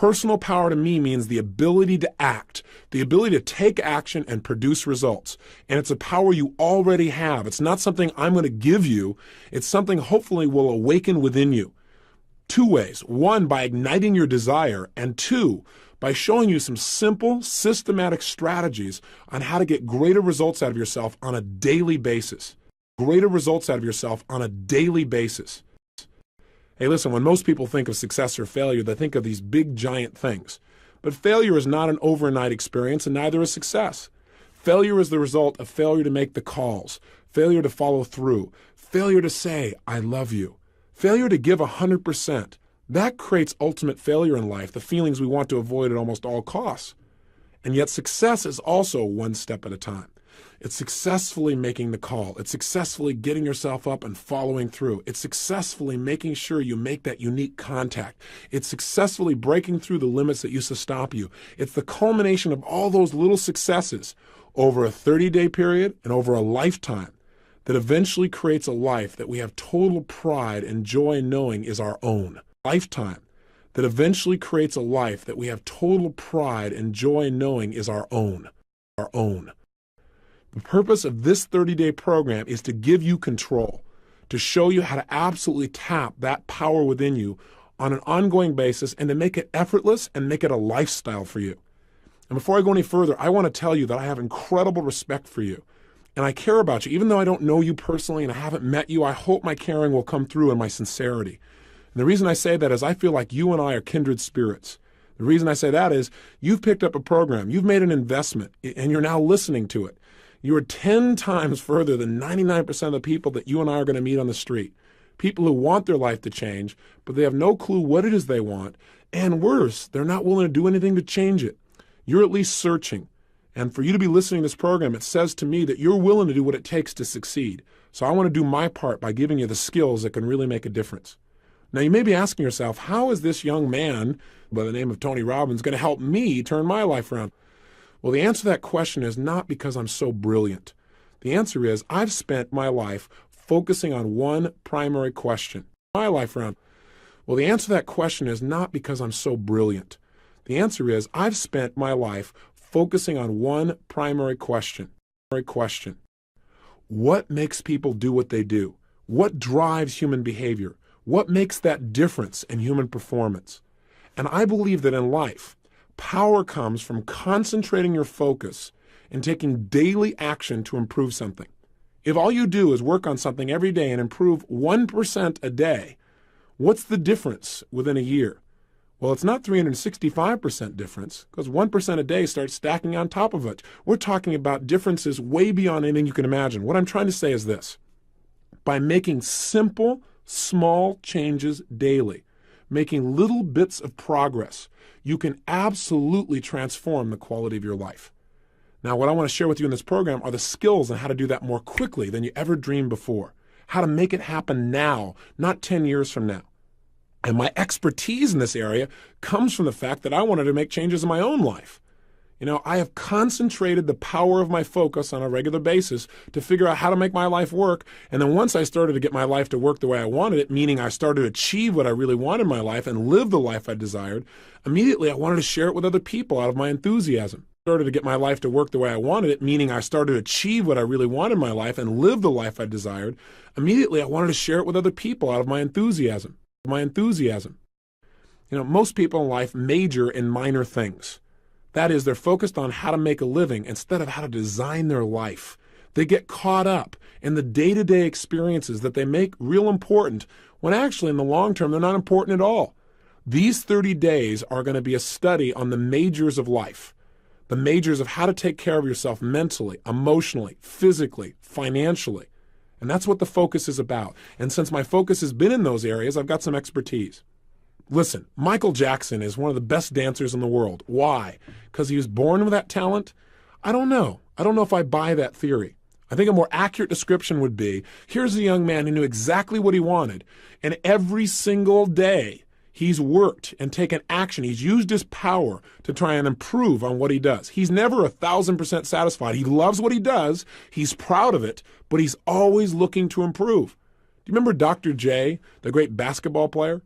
Personal power to me means the ability to act, the ability to take action and produce results. And it's a power you already have. It's not something I'm going to give you. It's something hopefully will awaken within you. Two ways. One, by igniting your desire, and two, by showing you some simple, systematic strategies on how to get greater results out of yourself on a daily basis. Greater results out of yourself on a daily basis. Hey, listen, when most people think of success or failure, they think of these big, giant things. But failure is not an overnight experience, and neither is success. Failure is the result of failure to make the calls, failure to follow through, failure to say, I love you, failure to give 100%. That creates ultimate failure in life, the feelings we want to avoid at almost all costs. And yet success is also one step at a time. It's successfully making the call. It's successfully getting yourself up and following through. It's successfully making sure you make that unique contact. It's successfully breaking through the limits that used to stop you. It's the culmination of all those little successes over a 30-day period and over a lifetime that eventually creates a life that we have total pride and joy in knowing is our own. Lifetime that eventually creates a life that we have total pride and joy in knowing is our own. Our own. The purpose of this 30-day program is to give you control, to show you how to absolutely tap that power within you on an ongoing basis and to make it effortless and make it a lifestyle for you. And before I go any further, I want to tell you that I have incredible respect for you. And I care about you. Even though I don't know you personally and I haven't met you, I hope my caring will come through in my sincerity. And the reason I say that is I feel like you and I are kindred spirits. The reason I say that is you've picked up a program, you've made an investment, and you're now listening to it. You are 10 times further than 99% of the people that you and I are going to meet on the street. People who want their life to change, but they have no clue what it is they want. And worse, they're not willing to do anything to change it. You're at least searching. And for you to be listening to this program, it says to me that you're willing to do what it takes to succeed. So I want to do my part by giving you the skills that can really make a difference. Now, you may be asking yourself, how is this young man by the name of Tony Robbins going to help me turn my life around? Well, the answer to that question is not because I'm so brilliant. The answer is I've spent my life focusing on one primary question. My life around. Well, the answer to that question is not because I'm so brilliant. The answer is I've spent my life focusing on one primary question. What makes people do what they do? What drives human behavior? What makes that difference in human performance? And I believe that in life, power comes from concentrating your focus and taking daily action to improve something. If all you do is work on something every day and improve 1% a day, what's the difference within a year? Well, it's not 365% difference because 1% a day starts stacking on top of it. We're talking about differences way beyond anything you can imagine. What I'm trying to say is this. By making simple, small changes daily, making little bits of progress, you can absolutely transform the quality of your life. Now, what I want to share with you in this program are the skills on how to do that more quickly than you ever dreamed before, how to make it happen now, not 10 years from now. And my expertise in this area comes from the fact that I wanted to make changes in my own life. You know, I have concentrated the power of my focus on a regular basis to figure out how to make my life work. And then once I started to get my life to work the way I wanted it, meaning I started to achieve what I really wanted in my life and live the life I desired, immediately I wanted to share it with other people out of my enthusiasm. Started to get my life to work the way I wanted it, meaning I started to achieve what I really wanted in my life and live the life I desired. Immediately I wanted to share it with other people out of my enthusiasm. You know, most people in life major in minor things. That is, they're focused on how to make a living instead of how to design their life. They get caught up in the day-to-day experiences that they make real important when actually in the long term they're not important at all. These 30 days are going to be a study on the majors of life, the majors of how to take care of yourself mentally, emotionally, physically, financially. And that's what the focus is about. And since my focus has been in those areas, I've got some expertise. Listen, Michael Jackson is one of the best dancers in the world. Why? Because he was born with that talent? I don't know. I don't know if I buy that theory. I think a more accurate description would be, here's a young man who knew exactly what he wanted, and every single day he's worked and taken action. He's used his power to try and improve on what he does. He's never 1,000% satisfied. He loves what he does. He's proud of it, but he's always looking to improve. Do you remember Dr. J, the great basketball player?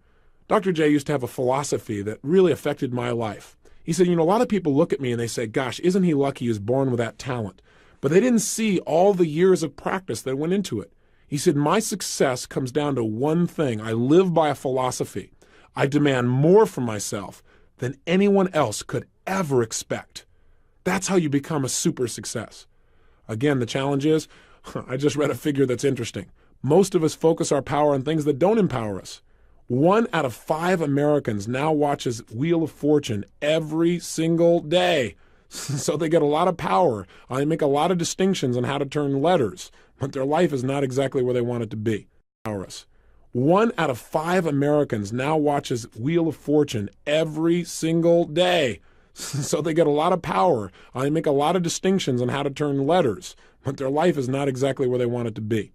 Dr. J used to have a philosophy that really affected my life. He said, a lot of people look at me and they say, gosh, isn't he lucky he was born with that talent? But they didn't see all the years of practice that went into it. He said, my success comes down to one thing. I live by a philosophy. I demand more from myself than anyone else could ever expect. That's how you become a super success. Again, the challenge is, I just read a figure that's interesting. Most of us focus our power on things that don't empower us. 1 out of 5 Americans now watches Wheel of Fortune every single day. So they get a lot of power. They make a lot of distinctions on how to turn letters, but their life is not exactly where they want it to be. 1 out of 5 Americans now watches Wheel of Fortune every single day. So they get a lot of power. They make a lot of distinctions on how to turn letters, but their life is not exactly where they want it to be.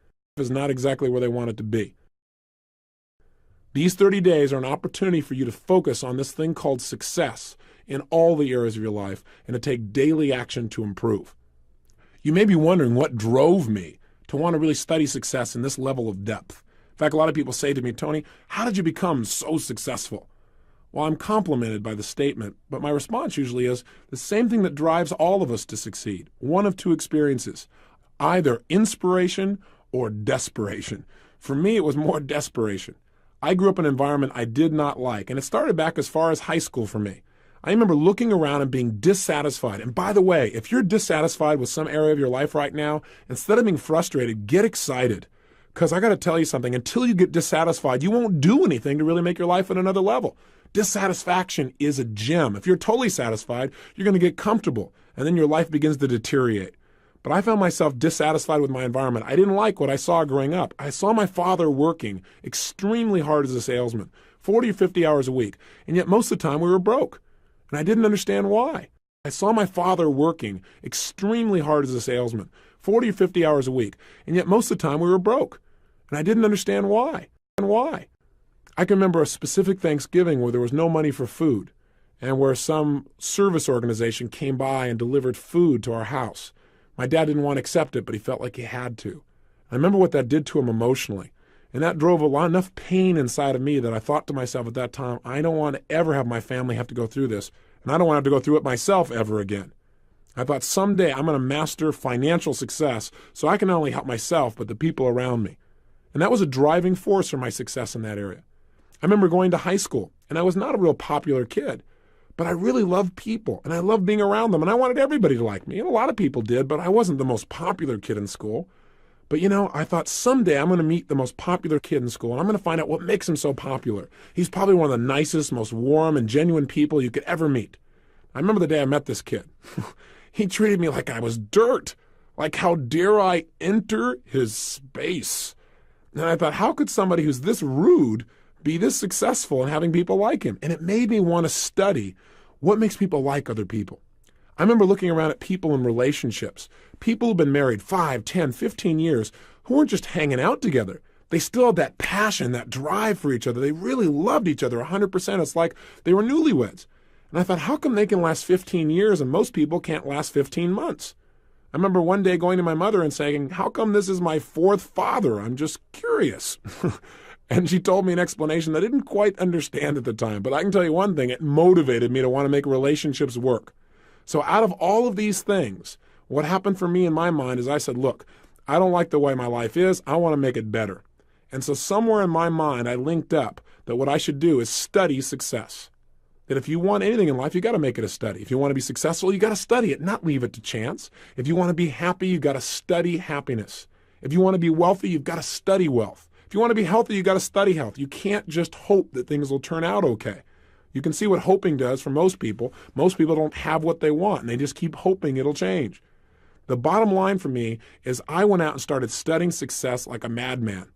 These 30 days are an opportunity for you to focus on this thing called success in all the areas of your life and to take daily action to improve. You may be wondering what drove me to want to really study success in this level of depth. In fact, a lot of people say to me, Tony, how did you become so successful? Well, I'm complimented by the statement, but my response usually is the same thing that drives all of us to succeed. One of two experiences, either inspiration or desperation. For me, it was more desperation. I grew up in an environment I did not like, and it started back as far as high school for me. I remember looking around and being dissatisfied. And by the way, if you're dissatisfied with some area of your life right now, instead of being frustrated, get excited. Because I got to tell you something, until you get dissatisfied, you won't do anything to really make your life at another level. Dissatisfaction is a gem. If you're totally satisfied, you're going to get comfortable, and then your life begins to deteriorate. But I found myself dissatisfied with my environment. I didn't like what I saw growing up. I saw my father working extremely hard as a salesman, 40 or 50 hours a week, and yet most of the time we were broke, and I didn't understand why. I saw my father working extremely hard as a salesman, 40 or 50 hours a week, and yet most of the time we were broke, and I didn't understand why. I can remember a specific Thanksgiving where there was no money for food, and where some service organization came by and delivered food to our house. My dad didn't want to accept it, but he felt like he had to. I remember what that did to him emotionally. And that drove enough pain inside of me that I thought to myself at that time, I don't want to ever have my family have to go through this. And I don't want to have to go through it myself ever again. I thought someday I'm going to master financial success so I can not only help myself, but the people around me. And that was a driving force for my success in that area. I remember going to high school, and I was not a real popular kid. But I really loved people, and I loved being around them, and I wanted everybody to like me. And a lot of people did, but I wasn't the most popular kid in school. But I thought someday I'm going to meet the most popular kid in school, and I'm going to find out what makes him so popular. He's probably one of the nicest, most warm and genuine people you could ever meet. I remember the day I met this kid. He treated me like I was dirt. Like, how dare I enter his space? And I thought, how could somebody who's this rude be this successful and having people like him? And it made me want to study what makes people like other people. I remember looking around at people in relationships, people who've been married 5, 10, 15 years, who weren't just hanging out together. They still had that passion, that drive for each other. They really loved each other 100%. It's like they were newlyweds. And I thought, how come they can last 15 years and most people can't last 15 months? I remember one day going to my mother and saying, how come this is my 4th father? I'm just curious. And she told me an explanation that I didn't quite understand at the time. But I can tell you one thing, it motivated me to want to make relationships work. So out of all of these things, what happened for me in my mind is I said, look, I don't like the way my life is. I want to make it better. And so somewhere in my mind, I linked up that what I should do is study success. That if you want anything in life, you got to make it a study. If you want to be successful, you got to study it, not leave it to chance. If you want to be happy, you got to study happiness. If you want to be wealthy, you've got to study wealth. If you want to be healthy, you got to study health. You can't just hope that things will turn out okay. You can see what hoping does for most people. Most people don't have what they want, and they just keep hoping it'll change. The bottom line for me is I went out and started studying success like a madman.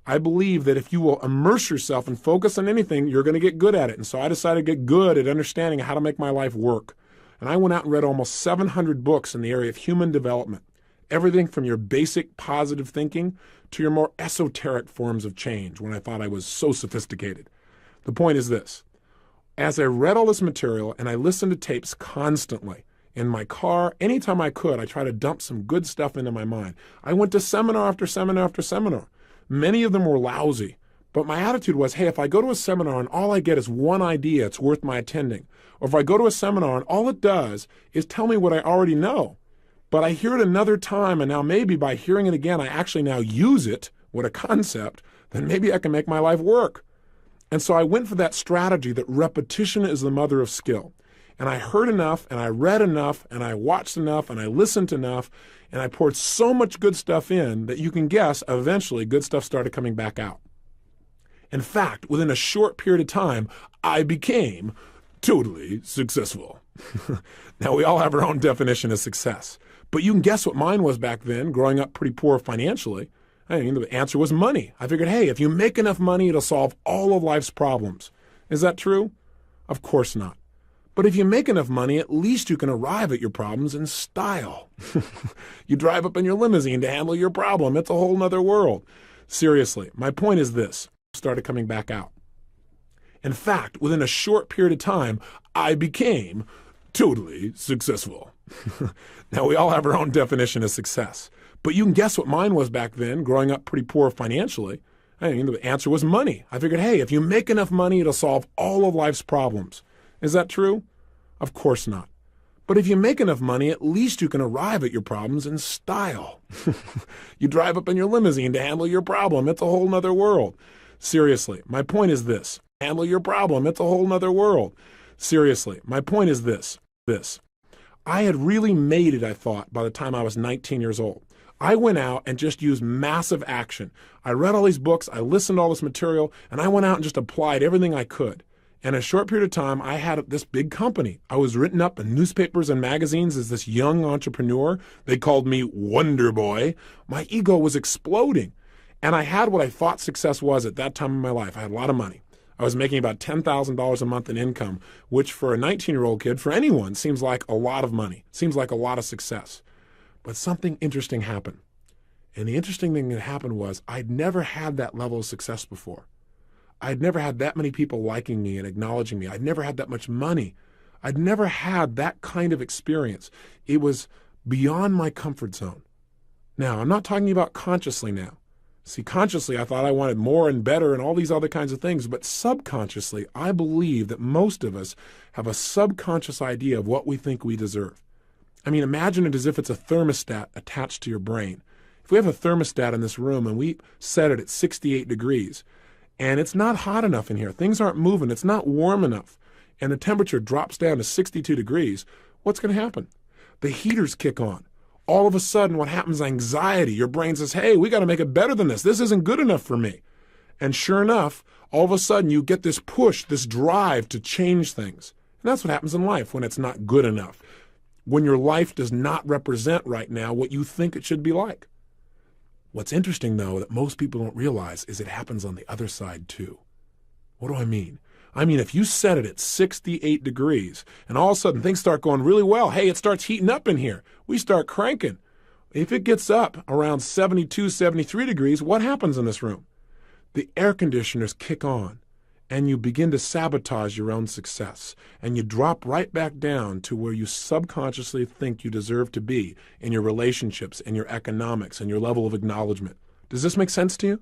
I believe that if you will immerse yourself and focus on anything, you're going to get good at it. And so I decided to get good at understanding how to make my life work. And I went out and read almost 700 books in the area of human development. Everything from your basic positive thinking to your more esoteric forms of change when I thought I was so sophisticated. The point is this. As I read all this material and I listened to tapes constantly in my car, anytime I could, I tried to dump some good stuff into my mind. I went to seminar after seminar after seminar. Many of them were lousy, But my attitude was, hey, if I go to a seminar and all I get is one idea, it's worth my attending. Or if I go to a seminar and all it does is tell me what I already know, but I hear it another time, and now maybe by hearing it again, I actually now use it, what a concept, then maybe I can make my life work. And so I went for that strategy that repetition is the mother of skill. And I heard enough, and I read enough, and I watched enough, and I listened enough, and I poured so much good stuff in that you can guess eventually good stuff started coming back out. In fact, within a short period of time, I became totally successful. Now, we all have our own definition of success, but you can guess what mine was back then, growing up pretty poor financially. I mean, the answer was money. I figured, hey, if you make enough money, it'll solve all of life's problems. Is that true? Of course not. But if you make enough money, at least you can arrive at your problems in style. You drive up in your limousine to handle your problem. It's a whole nother world. Seriously, my point is this. Started coming back out. In fact, within a short period of time, I became totally successful. Now, we all have our own definition of success, but you can guess what mine was back then, growing up pretty poor financially. I mean, the answer was money. I figured, hey, if you make enough money, it'll solve all of life's problems. Is that true? Of course not. But if you make enough money, at least you can arrive at your problems in style. You drive up in your limousine to handle your problem. It's a whole nother world. Seriously, my point is this. Handle your problem. It's a whole nother world. Seriously, my point is this. I had really made it, I thought, by the time I was 19 years old. I went out and just used massive action. I read all these books, I listened to all this material, and I went out and just applied everything I could. And in a short period of time, I had this big company. I was written up in newspapers and magazines as this young entrepreneur. They called me Wonder Boy. My ego was exploding. And I had what I thought success was at that time in my life. I had a lot of money. I was making about $10,000 a month in income, which for a 19-year-old kid, for anyone, seems like a lot of money, seems like a lot of success. But something interesting happened. And the interesting thing that happened was I'd never had that level of success before. I'd never had that many people liking me and acknowledging me. I'd never had that much money. I'd never had that kind of experience. It was beyond my comfort zone. Now, I'm not talking about consciously now. See, consciously, I thought I wanted more and better and all these other kinds of things, but subconsciously, I believe that most of us have a subconscious idea of what we think we deserve. I mean, imagine it as if it's a thermostat attached to your brain. If we have a thermostat in this room and we set it at 68 degrees, and it's not hot enough in here, things aren't moving, it's not warm enough, and the temperature drops down to 62 degrees, what's going to happen? The heaters kick on. All of a sudden, what happens is anxiety. Your brain says, hey, we got to make it better than this. This isn't good enough for me. And sure enough, all of a sudden, you get this push, this drive to change things. And that's what happens in life when it's not good enough. When your life does not represent right now what you think it should be like. What's interesting, though, that most people don't realize is it happens on the other side, too. What do I mean? I mean, if you set it at 68 degrees and all of a sudden things start going really well, hey, it starts heating up in here. We start cranking. If it gets up around 72, 73 degrees, what happens in this room? The air conditioners kick on and you begin to sabotage your own success. And you drop right back down to where you subconsciously think you deserve to be in your relationships and your economics and your level of acknowledgement. Does this make sense to you?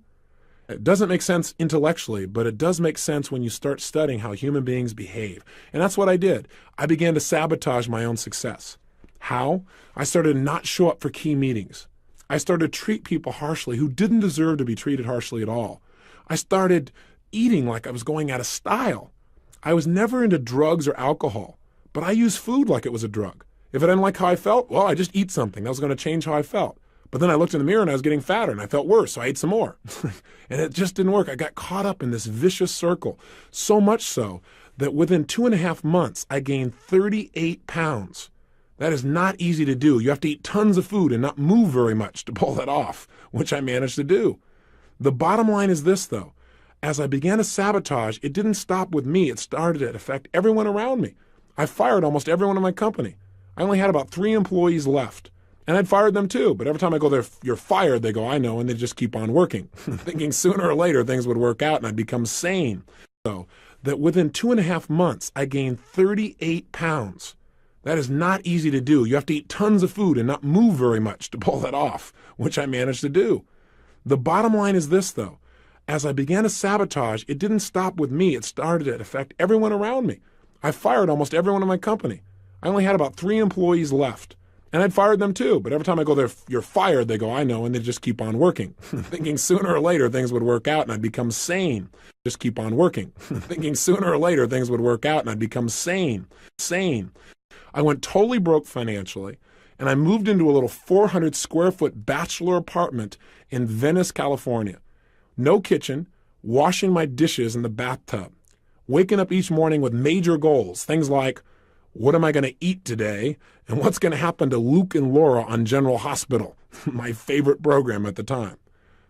It doesn't make sense intellectually, but it does make sense when you start studying how human beings behave. And that's what I did. I began to sabotage my own success. How? I started to not show up for key meetings. I started to treat people harshly who didn't deserve to be treated harshly at all. I started eating like I was going out of style. I was never into drugs or alcohol, but I used food like it was a drug. If I didn't like how I felt, well, I just eat something. That was going to change how I felt. But then I looked in the mirror and I was getting fatter and I felt worse, so I ate some more. And it just didn't work. I got caught up in this vicious circle, so much so that within 2.5 months, I gained 38 pounds. That is not easy to do. You have to eat tons of food and not move very much to pull that off, which I managed to do. The bottom line is this, though. As I began to sabotage, it didn't stop with me. It started to affect everyone around me. I fired almost everyone in my company. I only had about 3 employees left. And I'd fired them too, but every time I go there, you're fired, they go, I know, and they just keep on working, thinking sooner or later things would work out and I'd become sane. So that within 2.5 months, I gained 38 pounds. That is not easy to do. You have to eat tons of food and not move very much to pull that off, which I managed to do. The bottom line is this, though. as I began to sabotage, it didn't stop with me. It started to affect everyone around me. I fired almost everyone in my company. I only had about 3 employees left. And I'd fired them too. But every time I go there, you're fired, they go, I know, and they just keep on working. Thinking sooner or later things would work out and I'd become sane. Just keep on working. Thinking sooner or later things would work out and I'd become sane. I went totally broke financially, and I moved into a little 400 square foot bachelor apartment in Venice, California. No kitchen, washing my dishes in the bathtub. Waking up each morning with major goals, things like, what am I going to eat today? And what's going to happen to Luke and Laura on General Hospital, my favorite program at the time.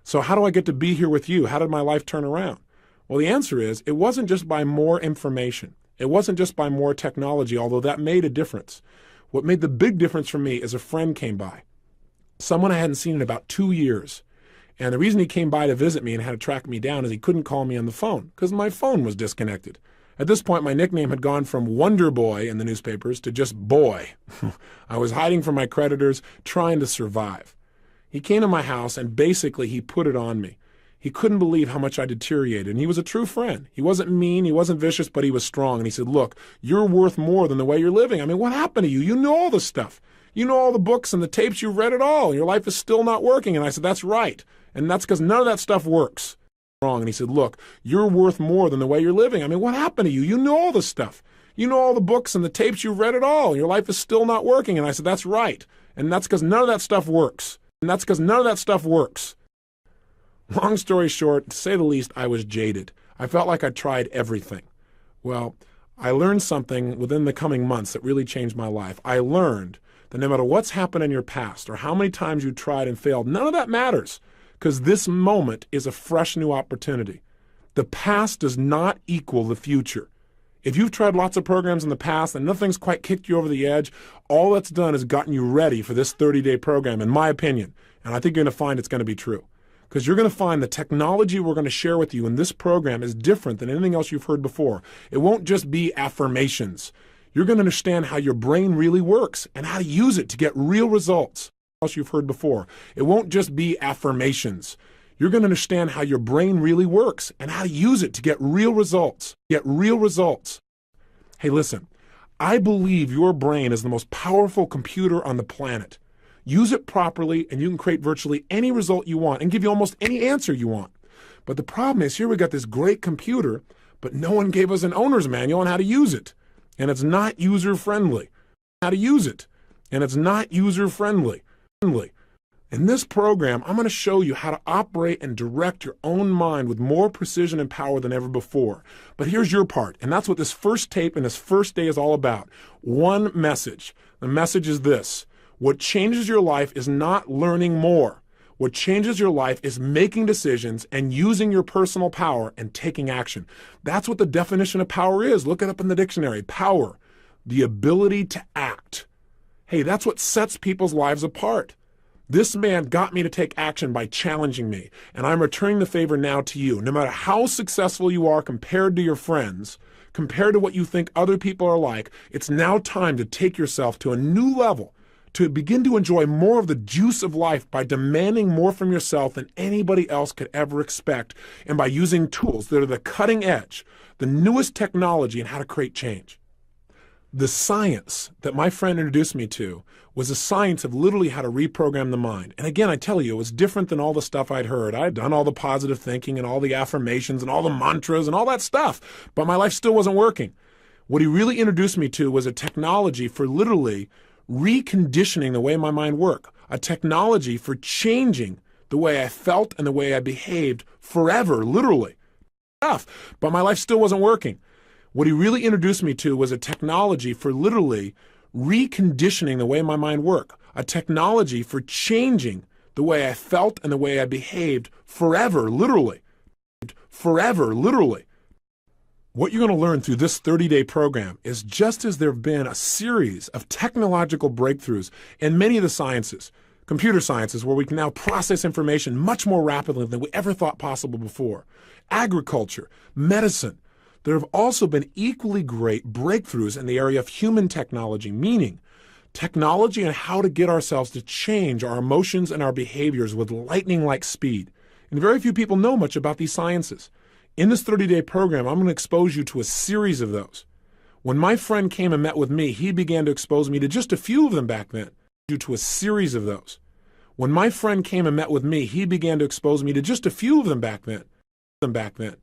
So how do I get to be here with you? How did my life turn around? Well, the answer is it wasn't just by more information. It wasn't just by more technology, although that made a difference. What made the big difference for me is a friend came by, someone I hadn't seen in about 2 years. And the reason he came by to visit me and had to track me down is he couldn't call me on the phone because my phone was disconnected. At this point, my nickname had gone from Wonder Boy in the newspapers to just Boy. I was hiding from my creditors, trying to survive. He came to my house and basically he put it on me. He couldn't believe how much I deteriorated, and he was a true friend. He wasn't mean, he wasn't vicious, but he was strong. And he said, look, you're worth more than the way you're living. I mean, what happened to you? You know all this stuff. You know all the books and the tapes, you've read it all. Your life is still not working. And I said, that's right. And that's because none of that stuff works. And he said, look, you're worth more than the way you're living. I mean, what happened to you? You know all this stuff. You know all the books and the tapes, you've read it all. Your life is still not working. And I said, that's right. And that's because none of that stuff works. And that's because none of that stuff works. Long story short, to say the least, I was jaded. I felt like I tried everything. Well, I learned something within the coming months that really changed my life. I learned that no matter what's happened in your past or how many times you tried and failed, none of that matters. Because this moment is a fresh new opportunity. The past does not equal the future. If you've tried lots of programs in the past and nothing's quite kicked you over the edge, all that's done is gotten you ready for this 30-day program, in my opinion. And I think you're going to find it's going to be true. Because you're going to find the technology we're going to share with you in this program is different than anything else you've heard before. It won't just be affirmations. You're going to understand how your brain really works and how to use it to get real results. Else you've heard before. It won't just be affirmations. You're going to understand how your brain really works and how to use it to get real results. Hey, listen, I believe your brain is the most powerful computer on the planet. Use it properly and you can create virtually any result you want and give you almost any answer you want. But the problem is here we got this great computer, but no one gave us an owner's manual on how to use it. And it's not user-friendly. In this program, I'm going to show you how to operate and direct your own mind with more precision and power than ever before. But here's your part, and that's what this first tape and this first day is all about. One message. The message is this. What changes your life is not learning more. What changes your life is making decisions and using your personal power and taking action. That's what the definition of power is. Look it up in the dictionary. Power, the ability to act. Hey, that's what sets people's lives apart. This man got me to take action by challenging me, and I'm returning the favor now to you. No matter how successful you are compared to your friends, compared to what you think other people are like, it's now time to take yourself to a new level, to begin to enjoy more of the juice of life by demanding more from yourself than anybody else could ever expect, and by using tools that are the cutting edge, the newest technology in how to create change. The science that my friend introduced me to was the science of literally how to reprogram the mind. And again, I tell you, it was different than all the stuff I'd heard. I'd done all the positive thinking and all the affirmations and all the mantras and all that stuff, but my life still wasn't working. What he really introduced me to was a technology for literally reconditioning the way my mind worked, a technology for changing the way I felt and the way I behaved forever, literally. But my life still wasn't working. What he really introduced me to was a technology for literally reconditioning the way my mind worked, a technology for changing the way I felt and the way I behaved forever, literally. What you're going to learn through this 30-day program is just as there have been a series of technological breakthroughs in many of the sciences, computer sciences, where we can now process information much more rapidly than we ever thought possible before, agriculture, medicine. There have also been equally great breakthroughs in the area of human technology, meaning technology and how to get ourselves to change our emotions and our behaviors with lightning-like speed. And very few people know much about these sciences. In this 30-day program, I'm going to expose you to a series of those. When my friend came and met with me, he began to expose me to just a few of them back then. Due to a series of those. When my friend came and met with me, he began to expose me to just a few of them back then.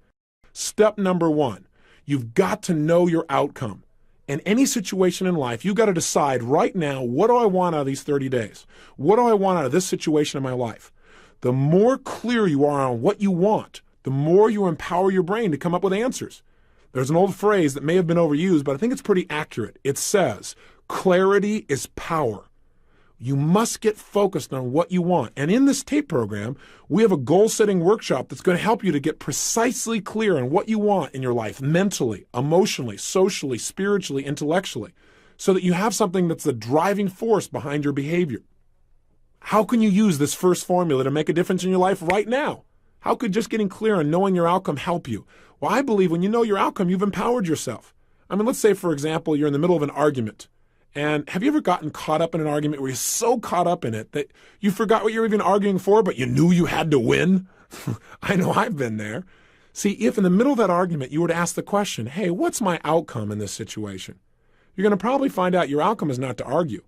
Step number 1, you've got to know your outcome. In any situation in life, you've got to decide right now, what do I want out of these 30 days? What do I want out of this situation in my life? The more clear you are on what you want, the more you empower your brain to come up with answers. There's an old phrase that may have been overused, but I think it's pretty accurate. It says, clarity is power. You must get focused on what you want. And in this tape program, we have a goal-setting workshop that's going to help you to get precisely clear on what you want in your life, mentally, emotionally, socially, spiritually, intellectually, so that you have something that's the driving force behind your behavior. How can you use this first formula to make a difference in your life right now? How could just getting clear on knowing your outcome help you? Well, I believe when you know your outcome, you've empowered yourself. I mean, let's say, for example, you're in the middle of an argument. And have you ever gotten caught up in an argument where you're so caught up in it that you forgot what you're even arguing for, but you knew you had to win? I know I've been there. See, if in the middle of that argument you were to ask the question, hey, what's my outcome in this situation? You're going to probably find out your outcome is not to argue.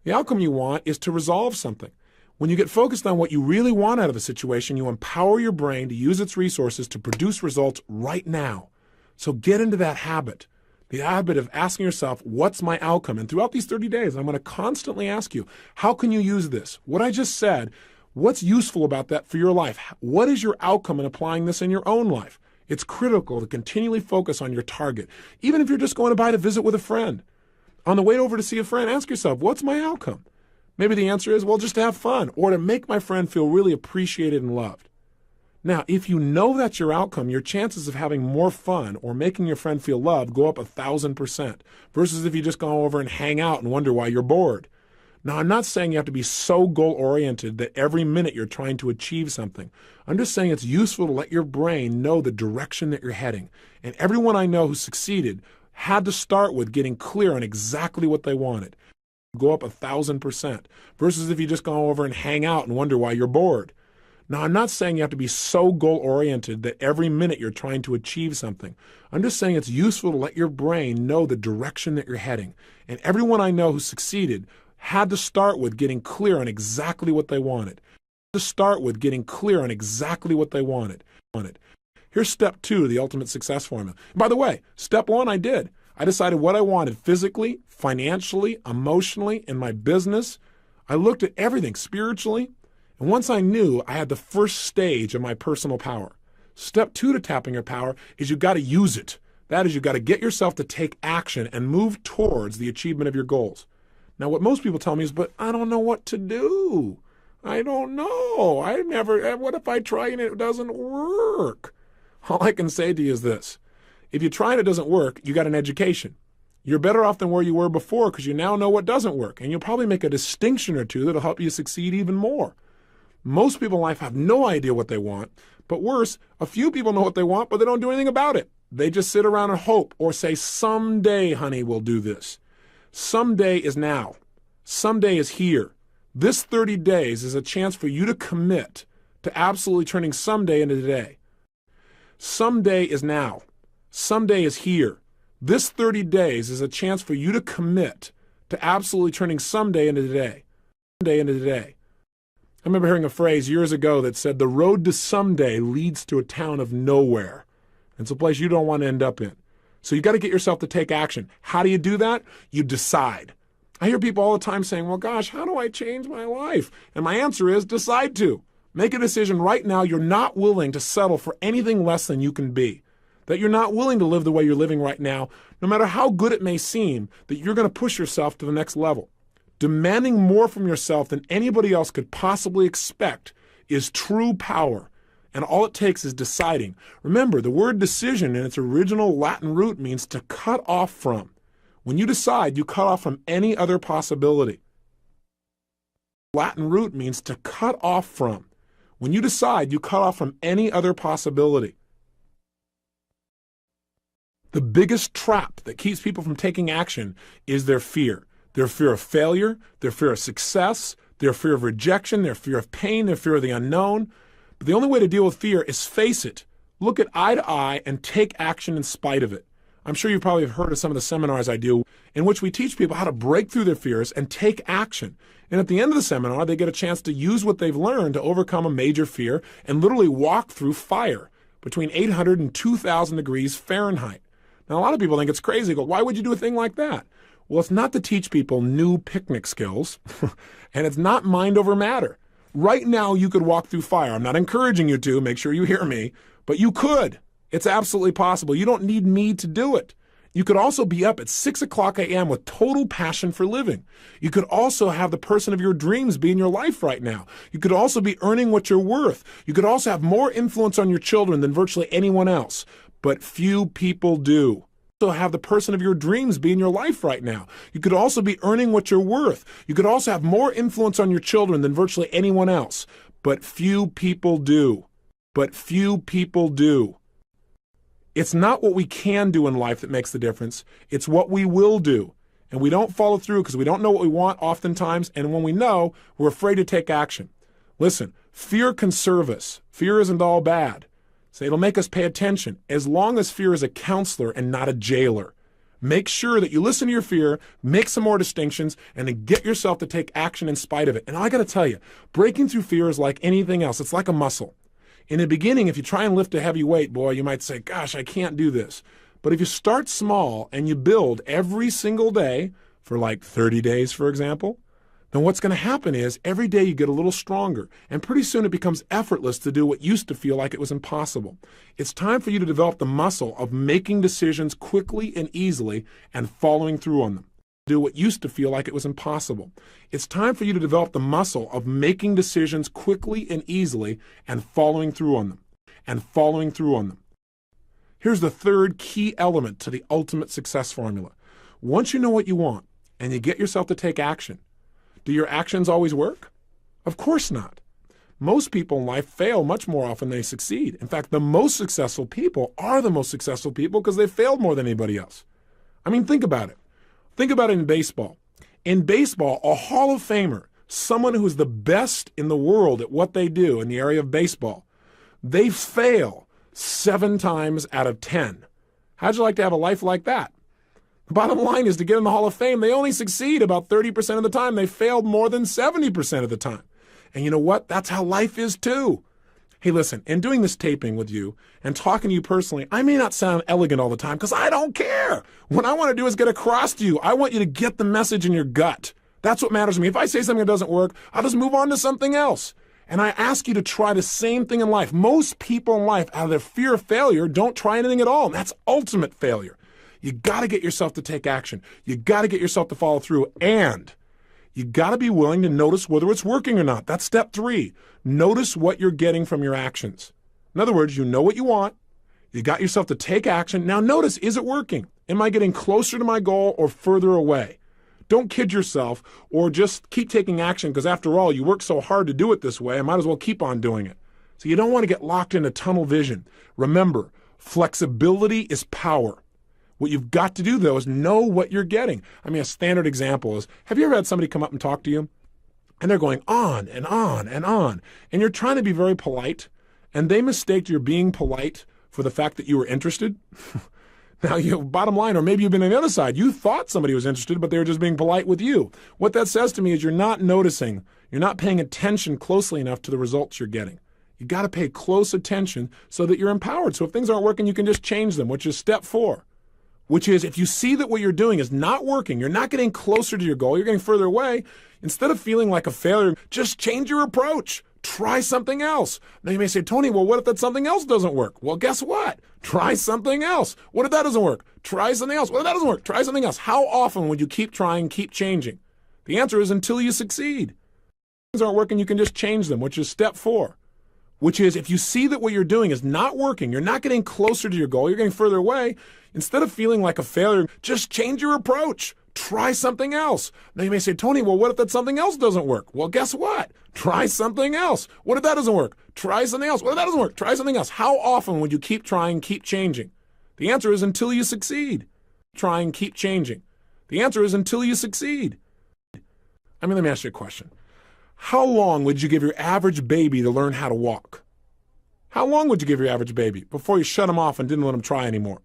The outcome you want is to resolve something. When you get focused on what you really want out of a situation, you empower your brain to use its resources to produce results right now. So get into that habit. The habit of asking yourself, what's my outcome? And throughout these 30 days, I'm going to constantly ask you, how can you use this? What I just said, what's useful about that for your life? What is your outcome in applying this in your own life? It's critical to continually focus on your target. Even if you're just going to visit with a friend. On the way over to see a friend, ask yourself, what's my outcome? Maybe the answer is, well, just to have fun or to make my friend feel really appreciated and loved. Now, if you know that's your outcome, your chances of having more fun or making your friend feel loved go up 1,000% versus if you just go over and hang out and wonder why you're bored. Now, I'm not saying you have to be so goal-oriented that every minute you're trying to achieve something. I'm just saying it's useful to let your brain know the direction that you're heading. And everyone I know who succeeded had to start with getting clear on exactly what they wanted. Go up 1,000% versus if you just go over and hang out and wonder why you're bored. Now, I'm not saying you have to be so goal-oriented that every minute you're trying to achieve something. I'm just saying it's useful to let your brain know the direction that you're heading. And everyone I know who succeeded had to start with getting clear on exactly what they wanted. Here's step 2 of the ultimate success formula. And by the way, step 1 I did. I decided what I wanted physically, financially, emotionally, in my business. I looked at everything spiritually. And once I knew, I had the first stage of my personal power. Step 2 to tapping your power is you've got to use it. That is, you've got to get yourself to take action and move towards the achievement of your goals. Now, what most people tell me is, but I don't know what to do. I don't know. What if I try and it doesn't work? All I can say to you is this. If you try and it doesn't work, you got an education. You're better off than where you were before because you now know what doesn't work. And you'll probably make a distinction or two that'll help you succeed even more. Most people in life have no idea what they want, but worse, a few people know what they want, but they don't do anything about it. They just sit around and hope or say, someday, honey, we'll do this. Someday is now. Someday is here. This 30 days is a chance for you to commit to absolutely turning someday into today. Someday is now. Someday is here. This 30 days is a chance for you to commit to absolutely turning someday into today. Someday into today. I remember hearing a phrase years ago that said, the road to someday leads to a town of nowhere. It's a place you don't want to end up in. So you got to get yourself to take action. How do you do that? You decide. I hear people all the time saying, well, gosh, how do I change my life? And my answer is decide to. Make a decision right now. You're not willing to settle for anything less than you can be. That you're not willing to live the way you're living right now, no matter how good it may seem, that you're going to push yourself to the next level. Demanding more from yourself than anybody else could possibly expect is true power. And all it takes is deciding. Remember, the word decision in its original Latin root means to cut off from. When you decide, you cut off from any other possibility. Latin root means to cut off from. When you decide, you cut off from any other possibility. The biggest trap that keeps people from taking action is their fear. Their fear of failure, their fear of success, their fear of rejection, their fear of pain, their fear of the unknown. But the only way to deal with fear is face it, look it eye to eye, and take action in spite of it. I'm sure you probably have heard of some of the seminars I do in which we teach people how to break through their fears and take action. And at the end of the seminar, they get a chance to use what they've learned to overcome a major fear and literally walk through fire between 800 and 2,000 degrees Fahrenheit. Now, a lot of people think it's crazy. Go, why would you do a thing like that? Well, it's not to teach people new picnic skills, and it's not mind over matter. Right now, you could walk through fire. I'm not encouraging you to. Make sure you hear me. But you could. It's absolutely possible. You don't need me to do it. You could also be up at 6 o'clock a.m. with total passion for living. You could also have the person of your dreams be in your life right now. You could also be earning what you're worth. You could also have more influence on your children than virtually anyone else. But few people do. Also have the person of your dreams be in your life right now. You could also be earning what you're worth. You could also have more influence on your children than virtually anyone else. But few people do. But few people do. It's not what we can do in life that makes the difference. It's what we will do. And we don't follow through because we don't know what we want oftentimes. And when we know, we're afraid to take action. Listen, fear can serve us. Fear isn't all bad. So it'll make us pay attention as long as fear is a counselor and not a jailer. Make sure that you listen to your fear, make some more distinctions, and then get yourself to take action in spite of it. And I got to tell you, breaking through fear is like anything else. It's like a muscle. In the beginning, if you try and lift a heavy weight, boy, you might say, gosh, I can't do this. But if you start small and you build every single day for like 30 days, for example, then what's going to happen is every day you get a little stronger, and pretty soon it becomes effortless to do what used to feel like it was impossible. It's time for you to develop the muscle of making decisions quickly and easily and following through on them. Do what used to feel like it was impossible. It's time for you to develop the muscle of making decisions quickly and easily and following through on them. And following through on them. Here's the third key element to the ultimate success formula. Once you know what you want and you get yourself to take action, do your actions always work? Of course not. Most people in life fail much more often than they succeed. In fact, the most successful people are the most successful people because they failed more than anybody else. I mean, think about it. Think about it in baseball. In baseball, a Hall of Famer, someone who is the best in the world at what they do in the area of baseball, they fail 7 times out of 10. How'd you like to have a life like that? The bottom line is to get in the Hall of Fame, they only succeed about 30% of the time. They failed more than 70% of the time. And you know what? That's how life is too. Hey, listen, in doing this taping with you and talking to you personally, I may not sound elegant all the time because I don't care. What I want to do is get across to you. I want you to get the message in your gut. That's what matters to me. If I say something that doesn't work, I'll just move on to something else. And I ask you to try the same thing in life. Most people in life, out of their fear of failure, don't try anything at all. And that's ultimate failure. You got to get yourself to take action. You got to get yourself to follow through. And you got to be willing to notice whether it's working or not. That's step 3. Notice what you're getting from your actions. In other words, you know what you want. You got yourself to take action. Now notice, is it working? Am I getting closer to my goal or further away? Don't kid yourself or just keep taking action because after all, you work so hard to do it this way, I might as well keep on doing it. So you don't want to get locked into tunnel vision. Remember, flexibility is power. What you've got to do, though, is know what you're getting. I mean, a standard example is, have you ever had somebody come up and talk to you? And they're going on and on and on. And you're trying to be very polite. And they mistake your being polite for the fact that you were interested. Now, bottom line, or maybe you've been on the other side. You thought somebody was interested, but they were just being polite with you. What that says to me is you're not noticing. You're not paying attention closely enough to the results you're getting. You got to pay close attention so that you're empowered. So if things aren't working, you can just change them, which is step 4. Which is, if you see that what you're doing is not working, you're not getting closer to your goal, you're getting further away, instead of feeling like a failure, just change your approach. Try something else. Now you may say, Tony, well, what if that something else doesn't work? Well, guess what? Try something else. What if that doesn't work? Try something else. What if that doesn't work? Try something else. How often would you keep trying, keep changing? The answer is until you succeed. If things aren't working, you can just change them, which is step 4. Which is, if you see that what you're doing is not working, you're not getting closer to your goal, you're getting further away, instead of feeling like a failure, just change your approach. Try something else. Now you may say, Tony, well, what if that something else doesn't work? Well, guess what? Try something else. What if that doesn't work? Try something else. What if that doesn't work? Try something else. How often would you keep trying, keep changing? The answer is until you succeed. Try and keep changing. The answer is until you succeed. I mean, let me ask you a question. How long would you give your average baby to learn how to walk? How long would you give your average baby before you shut him off and didn't let him try anymore?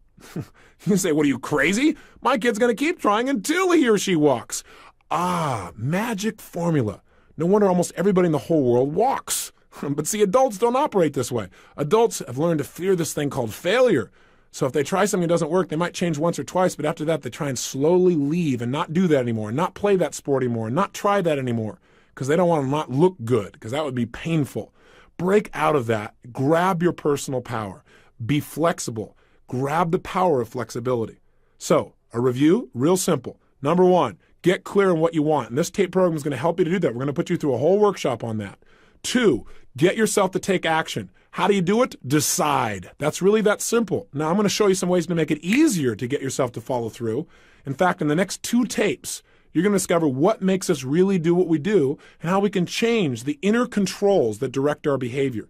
You say, what are you, crazy? My kid's going to keep trying until he or she walks. Ah, magic formula. No wonder almost everybody in the whole world walks. But see, adults don't operate this way. Adults have learned to fear this thing called failure. So if they try something that doesn't work, they might change once or twice, but after that, they try and slowly leave and not do that anymore, not play that sport anymore, not try that anymore, because they don't want to not look good, because that would be painful. Break out of that. Grab your personal power. Be flexible. Grab the power of flexibility. So, a review, real simple. Number one, get clear on what you want. And this tape program is going to help you to do that. We're going to put you through a whole workshop on that. 2, get yourself to take action. How do you do it? Decide. That's really that simple. Now, I'm going to show you some ways to make it easier to get yourself to follow through. In fact, in the next 2 tapes, you're going to discover what makes us really do what we do and how we can change the inner controls that direct our behavior.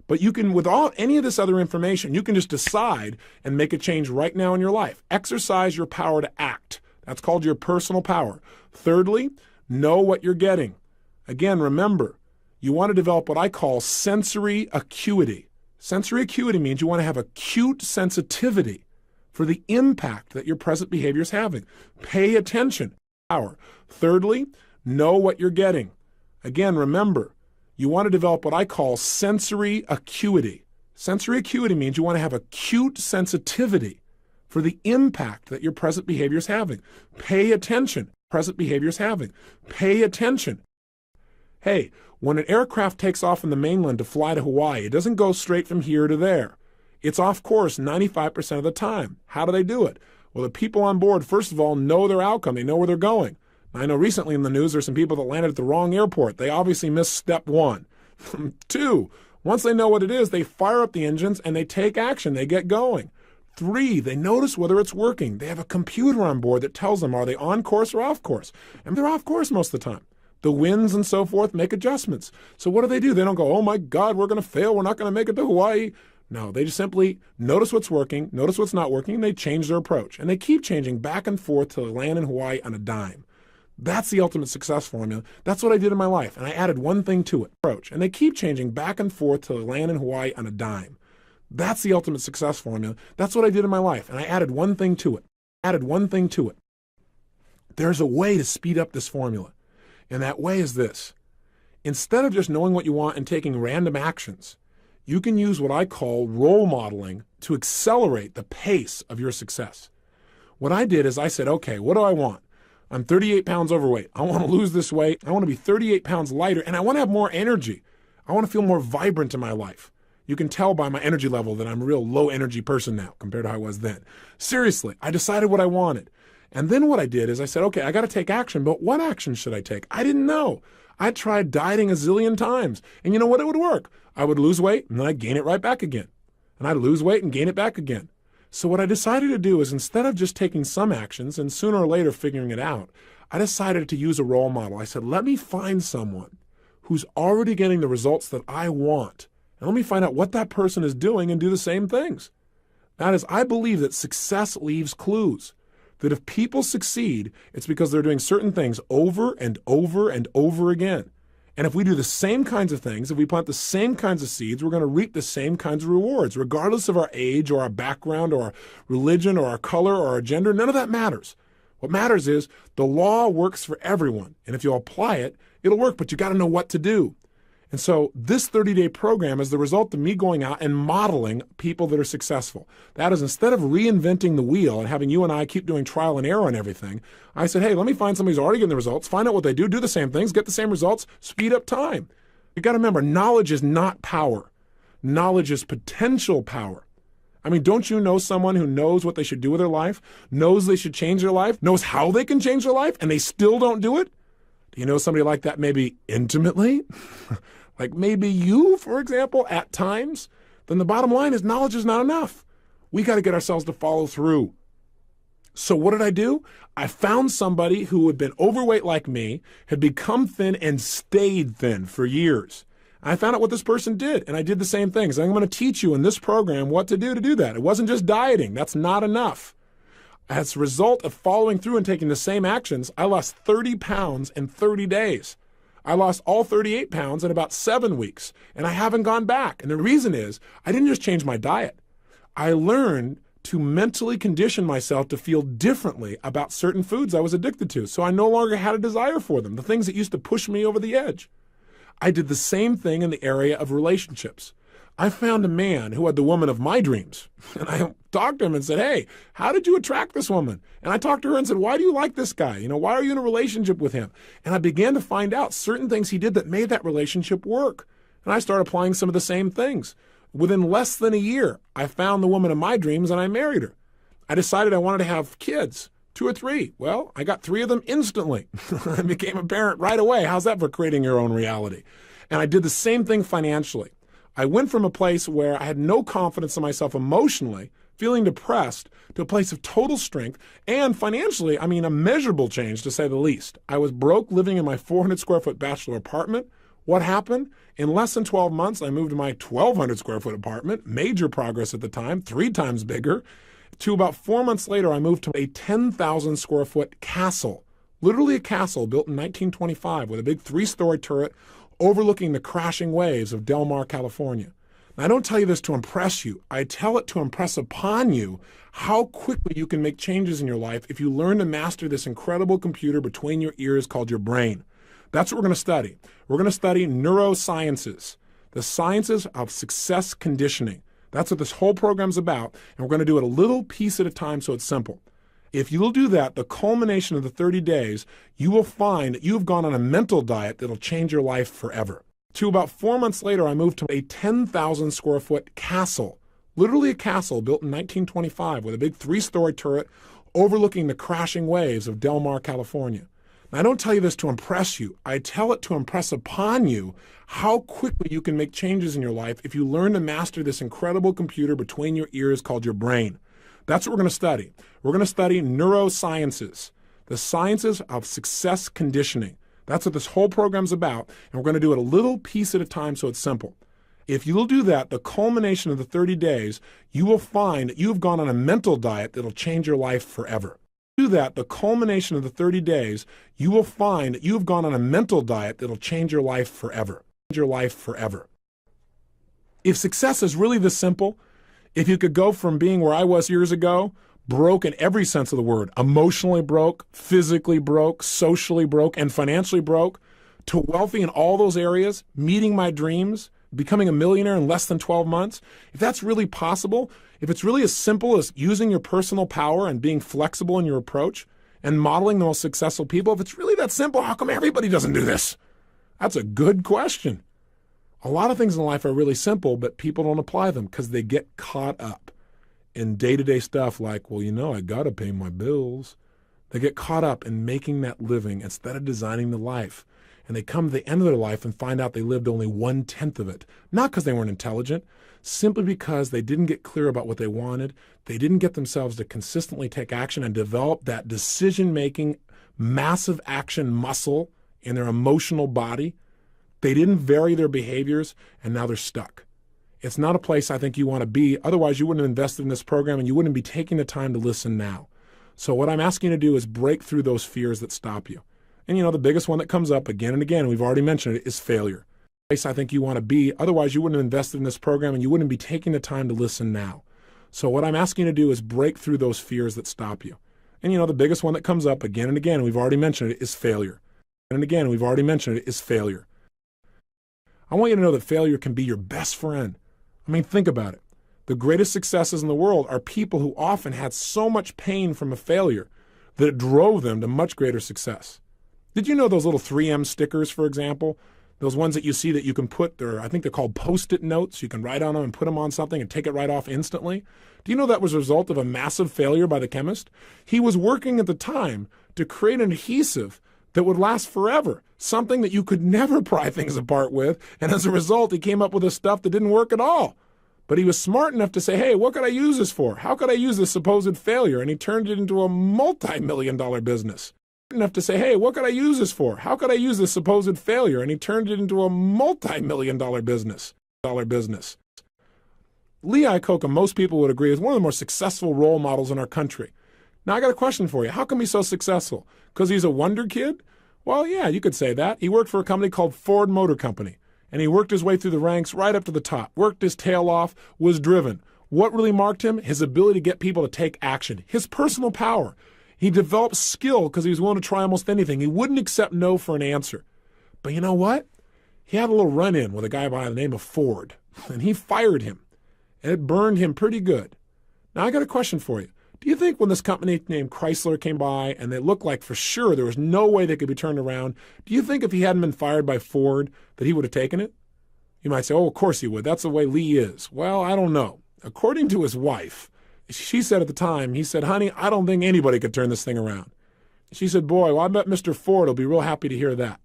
But you can, without any of this other information, you can just decide and make a change right now in your life. Exercise your power to act. That's called your personal power. Thirdly, know what you're getting. Again, remember, you want to develop what I call sensory acuity. Sensory acuity means you want to have acute sensitivity for the impact that your present behavior is having. Pay attention. Power. Thirdly, know what you're getting. Again, remember, you want to develop what I call sensory acuity. Sensory acuity means you want to have acute sensitivity for the impact that your present behavior is having. Pay attention. Present behavior is having. Pay attention. Hey, when an aircraft takes off from the mainland to fly to Hawaii, it doesn't go straight from here to there. It's off course 95% of the time. How do they do it? Well, the people on board, first of all, know their outcome. They know where they're going. I know recently in the news there's some people that landed at the wrong airport. They obviously missed step 1. 2, once they know what it is, they fire up the engines and they take action. They get going. 3, they notice whether it's working. They have a computer on board that tells them, are they on course or off course? And they're off course most of the time. The winds and so forth make adjustments. So what do? They don't go, oh my God, we're going to fail. We're not going to make it to Hawaii. No, they just simply notice what's working, notice what's not working, and they change their approach. And they keep changing back and forth till they land in Hawaii on a dime. That's the ultimate success formula. That's what I did in my life, and I added one thing to it. Approach. And they keep changing back and forth till they land in Hawaii on a dime. That's the ultimate success formula. That's what I did in my life, and I added one thing to it. There's a way to speed up this formula, and that way is this. Instead of just knowing what you want and taking random actions, you can use what I call role modeling to accelerate the pace of your success. What I did is I said, okay, what do I want? I'm 38 pounds overweight. I want to lose this weight. I want to be 38 pounds lighter, and I want to have more energy. I want to feel more vibrant in my life. You can tell by my energy level that I'm a real low energy person now compared to how I was then. Seriously, I decided what I wanted. And then what I did is I said, okay, I got to take action, but what action should I take? I didn't know. I tried dieting a zillion times, and you know what? It would work. I would lose weight, and then I'd gain it right back again. And I'd lose weight and gain it back again. So what I decided to do is instead of just taking some actions and sooner or later figuring it out, I decided to use a role model. I said, let me find someone who's already getting the results that I want. And let me find out what that person is doing and do the same things. That is, I believe that success leaves clues. That if people succeed, it's because they're doing certain things over and over and over again. And if we do the same kinds of things, if we plant the same kinds of seeds, we're going to reap the same kinds of rewards, regardless of our age or our background or our religion or our color or our gender. None of that matters. What matters is the law works for everyone. And if you apply it, it'll work, but you got to know what to do. And so this 30-day program is the result of me going out and modeling people that are successful. That is, instead of reinventing the wheel and having you and I keep doing trial and error on everything, I said, hey, let me find somebody who's already getting the results, find out what they do the same things, get the same results, speed up time. You got to remember, knowledge is not power. Knowledge is potential power. I mean, don't you know someone who knows what they should do with their life, knows they should change their life, knows how they can change their life, and they still don't do it? Do you know somebody like that maybe intimately? Like maybe you, for example, at times? Then the bottom line is knowledge is not enough. We got to get ourselves to follow through. So what did I do? I found somebody who had been overweight like me, had become thin and stayed thin for years. I found out what this person did, and I did the same things. I'm going to teach you in this program what to do that. It wasn't just dieting. That's not enough. As a result of following through and taking the same actions, I lost 30 pounds in 30 days. I lost all 38 pounds in about 7 weeks, and I haven't gone back. And the reason is I didn't just change my diet. I learned to mentally condition myself to feel differently about certain foods I was addicted to, so I no longer had a desire for them, the things that used to push me over the edge. I did the same thing in the area of relationships. I found a man who had the woman of my dreams, and I talked to him and said, hey, how did you attract this woman? And I talked to her and said, why do you like this guy? Why are you in a relationship with him? And I began to find out certain things he did that made that relationship work. And I started applying some of the same things. Within less than a year, I found the woman of my dreams and I married her. I decided I wanted to have kids, 2 or 3. Well, I got 3 of them instantly. I became a parent right away. How's that for creating your own reality? And I did the same thing financially. I went from a place where I had no confidence in myself emotionally, feeling depressed, to a place of total strength, and financially, a measurable change to say the least. I was broke living in my 400 square foot bachelor apartment. What happened? In less than 12 months, I moved to my 1,200 square foot apartment, major progress at the time, 3 times bigger. To about 4 months later, I moved to a 10,000 square foot castle, literally a castle built in 1925 with a big 3-story turret overlooking the crashing waves of Del Mar, California. Now, I don't tell you this to impress you. I tell it to impress upon you how quickly you can make changes in your life if you learn to master this incredible computer between your ears called your brain. That's what we're going to study. We're going to study neurosciences, the sciences of success conditioning. That's what this whole program's about, and we're going to do it a little piece at a time so it's simple. If you'll do that, the culmination of the 30 days, you will find that you've gone on a mental diet that'll change your life forever. To about 4 months later, I moved to a 10,000 square foot castle, literally a castle built in 1925 with a big 3-story turret overlooking the crashing waves of Del Mar, California. Now, I don't tell you this to impress you. I tell it to impress upon you how quickly you can make changes in your life if you learn to master this incredible computer between your ears called your brain. That's what we're going to study. We're going to study neurosciences, the sciences of success conditioning. That's what this whole program's about, and we're going to do it a little piece at a time so it's simple. If you'll do that, the culmination of the 30 days, you will find that you've gone on a mental diet that'll change your life forever. Do that, the culmination of the 30 days, you will find that you've gone on a mental diet that'll change your life forever. Your life forever. If success is really this simple, if you could go from being where I was years ago, broke in every sense of the word, emotionally broke, physically broke, socially broke, and financially broke, to wealthy in all those areas, meeting my dreams, becoming a millionaire in less than 12 months, if that's really possible, if it's really as simple as using your personal power and being flexible in your approach and modeling the most successful people, if it's really that simple, how come everybody doesn't do this? That's a good question. A lot of things in life are really simple, but people don't apply them because they get caught up in day-to-day stuff like, well, I got to pay my bills. They get caught up in making that living instead of designing the life. And they come to the end of their life and find out they lived only 1/10 of it. Not because they weren't intelligent, simply because they didn't get clear about what they wanted. They didn't get themselves to consistently take action and develop that decision-making, massive action muscle in their emotional body. They didn't vary their behaviors, and now they're stuck. It's not a place I think you want to be. Otherwise, you wouldn't have invested in this program, and you wouldn't be taking the time to listen now. So what I'm asking you to do is break through those fears that stop you. And the biggest one that comes up again and again, we've already mentioned it, is failure. Place I think you want to be. Otherwise, you wouldn't have invested in this program, and you wouldn't be taking the time to listen now. So what I'm asking you to do is break through those fears that stop you. And the biggest one that comes up again and again, we've already mentioned it, is failure. And again, we've already mentioned it, is failure. I want you to know that failure can be your best friend. Think about it. The greatest successes in the world are people who often had so much pain from a failure that it drove them to much greater success. Did you know those little 3M stickers, for example? Those ones that you see that you can put, I think they're called Post-it notes. You can write on them and put them on something and take it right off instantly. Do you know that was a result of a massive failure by the chemist? He was working at the time to create an adhesive that would last forever, something that you could never pry things apart with, and as a result, he came up with this stuff that didn't work at all. But he was smart enough to say, hey, what could I use this for? How could I use this supposed failure? And he turned it into a multi-million-dollar business. Enough to say, hey, what could I use this for? How could I use this supposed failure? And he turned it into a multi-million-dollar business. Lee Iacocca, most people would agree, is one of the more successful role models in our country. Now, I got a question for you. How come he's so successful? Because he's a wonder kid? Well, yeah, you could say that. He worked for a company called Ford Motor Company, and he worked his way through the ranks right up to the top, worked his tail off, was driven. What really marked him? His ability to get people to take action, his personal power. He developed skill because he was willing to try almost anything. He wouldn't accept no for an answer. But you know what? He had a little run-in with a guy by the name of Ford, and he fired him, and it burned him pretty good. Now, I got a question for you. Do you think when this company named Chrysler came by and they looked like for sure there was no way they could be turned around, do you think if he hadn't been fired by Ford that he would have taken it? You might say, oh, of course he would. That's the way Lee is. Well, I don't know. According to his wife, she said at the time, he said, honey, I don't think anybody could turn this thing around. She said, boy, well, I bet Mr. Ford will be real happy to hear that.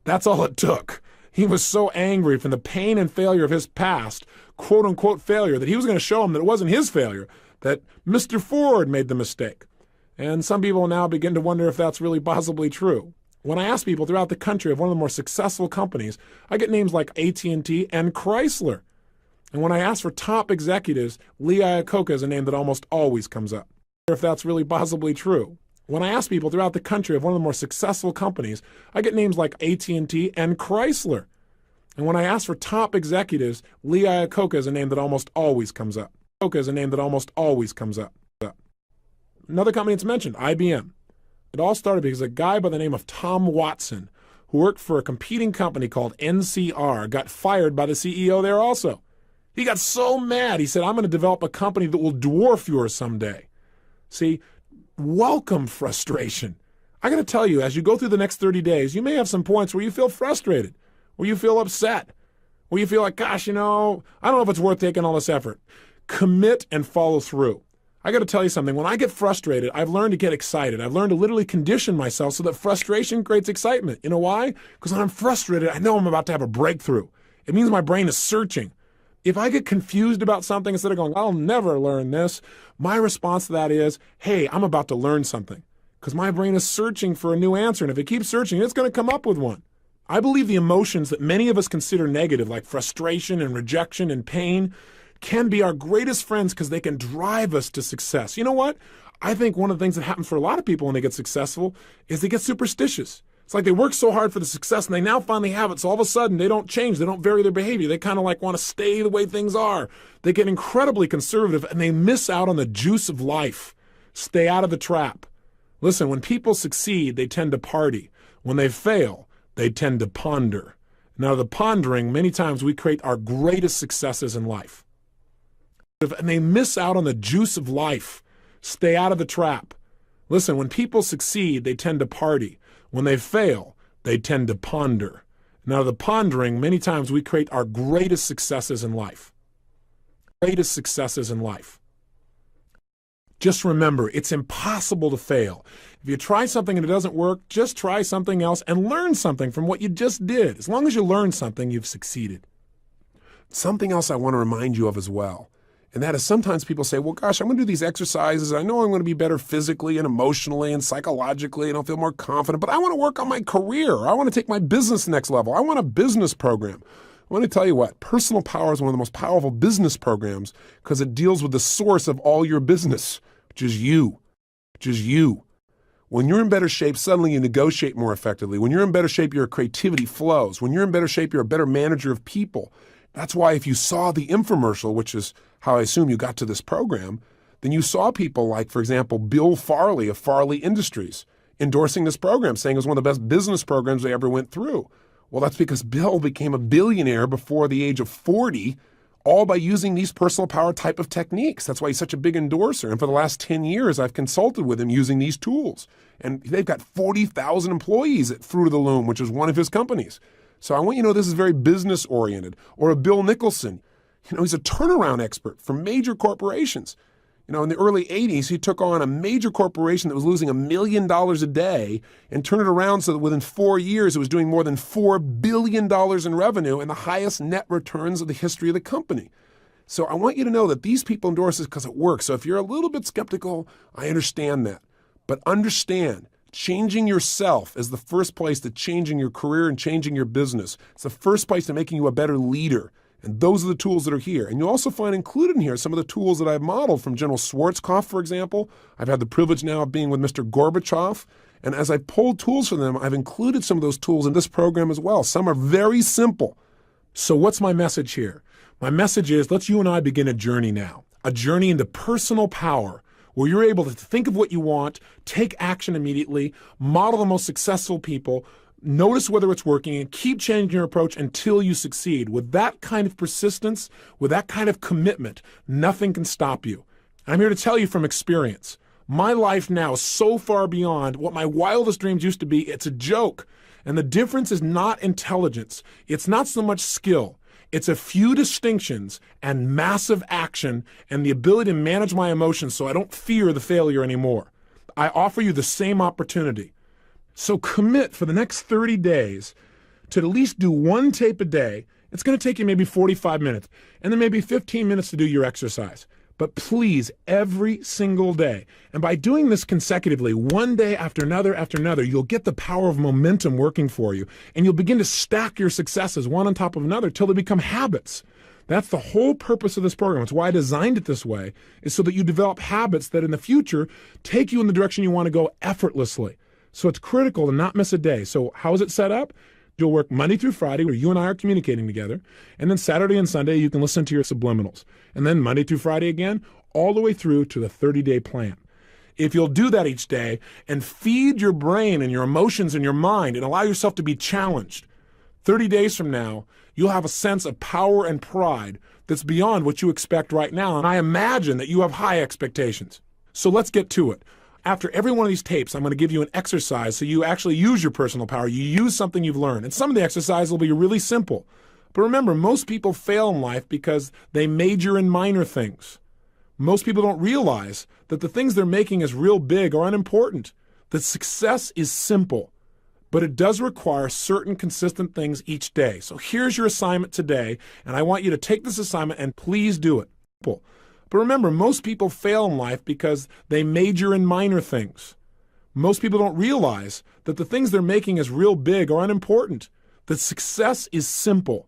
That's all it took. He was so angry from the pain and failure of his past, quote unquote failure, that he was going to show him that it wasn't his failure, that Mr. Ford made the mistake. And some people now begin to wonder if that's really possibly true. When I ask people throughout the country of one of the more successful companies, I get names like AT&T and Chrysler. And when I ask for top executives, Lee Iacocca is a name that almost always comes up. If that's really possibly true. When I ask people throughout the country of one of the more successful companies, I get names like AT&T and Chrysler. And when I ask for top executives, Lee Iacocca is a name that almost always comes up. Is a name that almost always comes up. Another company that's mentioned, IBM. It all started because a guy by the name of Tom Watson, who worked for a competing company called NCR, got fired by the CEO there also. He got so mad, he said, I'm going to develop a company that will dwarf yours someday. See, welcome frustration. I got to tell you, as you go through the next 30 days, you may have some points where you feel frustrated, where you feel upset, where you feel like, gosh, I don't know if it's worth taking all this effort. Commit and follow through. I got to tell you something. When I get frustrated, I've learned to get excited. I've learned to literally condition myself so that frustration creates excitement. You know why? Because when I'm frustrated, I know I'm about to have a breakthrough. It means my brain is searching. If I get confused about something, instead of going, I'll never learn this, my response to that is, hey, I'm about to learn something. Because my brain is searching for a new answer. And if it keeps searching, it's going to come up with one. I believe the emotions that many of us consider negative, like frustration and rejection and pain, can be our greatest friends because they can drive us to success. You know what? I think one of the things that happens for a lot of people when they get successful is they get superstitious. It's like they work so hard for the success and they now finally have it. So all of a sudden they don't change. They don't vary their behavior. They kind of like want to stay the way things are. They get incredibly conservative and they miss out on the juice of life. Stay out of the trap. Listen, when people succeed, they tend to party. When they fail, they tend to ponder. Now, the pondering, many times we create our greatest successes in life. And they miss out on the juice of life. Stay out of the trap. Listen, when people succeed, they tend to party. When they fail, they tend to ponder. Now, the pondering, many times we create our greatest successes in life. Greatest successes in life. Just remember, it's impossible to fail. If you try something and it doesn't work, just try something else and learn something from what you just did. As long as you learn something, you've succeeded. Something else I want to remind you of as well. And that is sometimes people say, well, gosh, I'm going to do these exercises. I know I'm going to be better physically and emotionally and psychologically, and I'll feel more confident, but I want to work on my career. I want to take my business to the next level. I want a business program. I want to tell you what, Personal Power is one of the most powerful business programs because it deals with the source of all your business, which is you. When you're in better shape, suddenly you negotiate more effectively. When you're in better shape, your creativity flows. When you're in better shape, you're a better manager of people. That's why if you saw the infomercial, which is how I assume you got to this program, then you saw people like, for example, Bill Farley of Farley Industries endorsing this program, saying it was one of the best business programs they ever went through. Well, that's because Bill became a billionaire before the age of 40, all by using these personal power type of techniques. That's why he's such a big endorser. And for the last 10 years, I've consulted with him using these tools. And they've got 40,000 employees at Fruit of the Loom, which is one of his companies. So I want you to know this is very business-oriented. Or a Bill Nicholson. He's a turnaround expert for major corporations. In the early 80s, he took on a major corporation that was losing $1 million a day and turned it around so that within 4 years, it was doing more than $4 billion in revenue and the highest net returns of the history of the company. So I want you to know that these people endorse this because it works. So if you're a little bit skeptical, I understand that. But understand, changing yourself is the first place to changing your career and changing your business. It's the first place to making you a better leader. And those are the tools that are here. And you'll also find included in here some of the tools that I've modeled from General Schwarzkopf, for example. I've had the privilege now of being with Mr. Gorbachev. And as I pulled tools from them, I've included some of those tools in this program as well. Some are very simple. So what's my message here? My message is, let's you and I begin a journey now, a journey into personal power, where you're able to think of what you want, take action immediately, model the most successful people, notice whether it's working, and keep changing your approach until you succeed. With that kind of persistence, with that kind of commitment, nothing can stop you. I'm here to tell you from experience. My life now is so far beyond what my wildest dreams used to be. It's a joke. And the difference is not intelligence. It's not so much skill. It's a few distinctions and massive action and the ability to manage my emotions so I don't fear the failure anymore. I offer you the same opportunity. So commit for the next 30 days to at least do one tape a day. It's going to take you maybe 45 minutes and then maybe 15 minutes to do your exercise. But please, every single day. And by doing this consecutively, one day after another, you'll get the power of momentum working for you. And you'll begin to stack your successes one on top of another till they become habits. That's the whole purpose of this program. It's why I designed it this way, is so that you develop habits that in the future take you in the direction you want to go effortlessly. So it's critical to not miss a day. So how is it set up? You'll work Monday through Friday where you and I are communicating together. And then Saturday and Sunday, you can listen to your subliminals. And then Monday through Friday again, all the way through to the 30-day plan. If you'll do that each day and feed your brain and your emotions and your mind and allow yourself to be challenged, 30 days from now, you'll have a sense of power and pride that's beyond what you expect right now. And I imagine that you have high expectations. So let's get to it. After every one of these tapes, I'm going to give you an exercise so you actually use your personal power. You use something you've learned. And some of the exercises will be really simple. But remember, most people fail in life because they major in minor things. Most people don't realize that the things they're making as real big are unimportant. That success is simple, but it does require certain consistent things each day. So here's your assignment today, and I want you to take this assignment and please do it. But remember, most people fail in life because they major in minor things. Most people don't realize that the things they're making as real big are unimportant. That success is simple,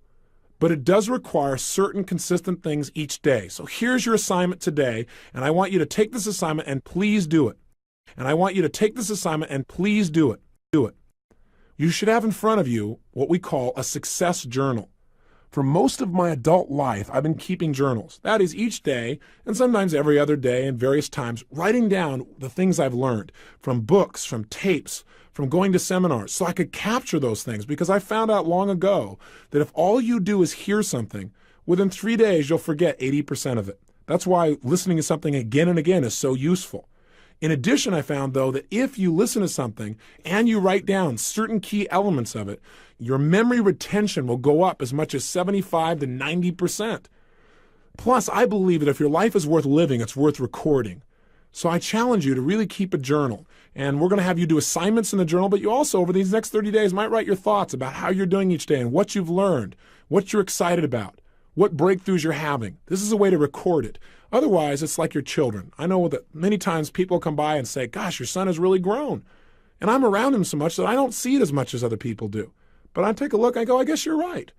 but it does require certain consistent things each day. So here's your assignment today, and I want you to take this assignment and please do it. And I want you to take this assignment and please do it. Do it. You should have in front of you what we call a success journal. For most of my adult life, I've been keeping journals. That is, each day, and sometimes every other day and various times, writing down the things I've learned from books, from tapes, from going to seminars, so I could capture those things, because I found out long ago that if all you do is hear something, within 3 days you'll forget 80% of it. That's why listening to something again and again is so useful. In addition, I found, though, that if you listen to something and you write down certain key elements of it, your memory retention will go up as much as 75 to 90%. Plus, I believe that if your life is worth living, it's worth recording. So I challenge you to really keep a journal. And we're going to have you do assignments in the journal, but you also, over these next 30 days, might write your thoughts about how you're doing each day and what you've learned, what you're excited about, what breakthroughs you're having. This is a way to record it. Otherwise, it's like your children. I know that many times people come by and say, gosh, your son has really grown. And I'm around him so much that I don't see it as much as other people do. But I take a look, I go, I guess you're right.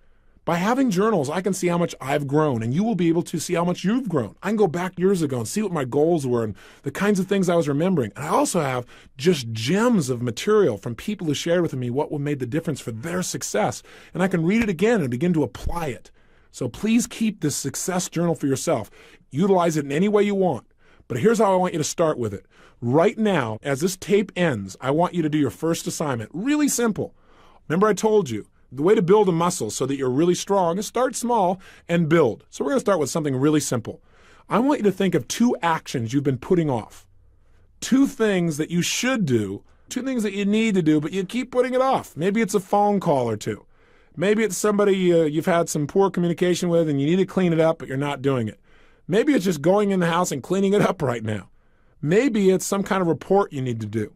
By having journals, I can see how much I've grown, and you will be able to see how much you've grown. I can go back years ago and see what my goals were and the kinds of things I was remembering. And I also have just gems of material from people who shared with me what made the difference for their success. And I can read it again and begin to apply it. So please keep this success journal for yourself. Utilize it in any way you want. But here's how I want you to start with it. Right now, as this tape ends, I want you to do your first assignment. Really simple. Remember I told you, the way to build a muscle so that you're really strong is start small and build. So we're going to start with something really simple. I want you to think of 2 actions you've been putting off. 2 things that you should do, 2 things that you need to do, but you keep putting it off. Maybe it's a phone call or 2. Maybe it's somebody you've had some poor communication with and you need to clean it up, but you're not doing it. Maybe it's just going in the house and cleaning it up right now. Maybe it's some kind of report you need to do.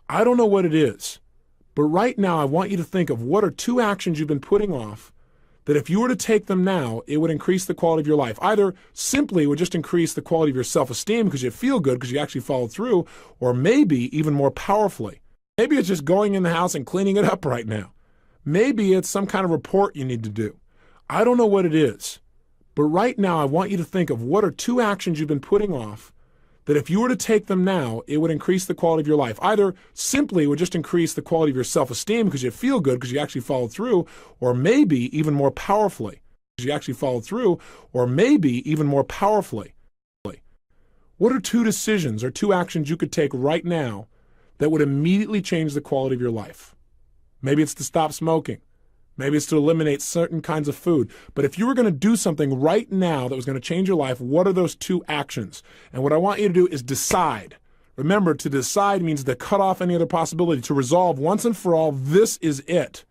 I don't know what it is. But right now, I want you to think of what are 2 actions you've been putting off that if you were to take them now, it would increase the quality of your life. Either simply would just increase the quality of your self-esteem because you feel good because you actually followed through, or maybe even more powerfully. Maybe it's some kind of report you need to do. I don't know what it is. But right now, I want you to think of what are 2 actions you've been putting off that if you were to take them now, it would increase the quality of your life. Either simply would just increase the quality of your self-esteem because you feel good because you actually followed through, or maybe even more powerfully. Maybe it's just going in the house and cleaning it up right now. Maybe it's some kind of report you need to do. I don't know what it is. But right now, I want you to think of what are 2 actions you've been putting off that if you were to take them now, it would increase the quality of your life. Either simply it would just increase the quality of your self-esteem because you feel good because you actually followed through, or maybe even more powerfully, What are 2 decisions or 2 actions you could take right now that would immediately change the quality of your life? Maybe it's to stop smoking. Maybe it's to eliminate certain kinds of food. But if you were going to do something right now that was going to change your life, what are those 2 actions? And what I want you to do is decide. Remember, to decide means to cut off any other possibility, to resolve once and for all, this is it.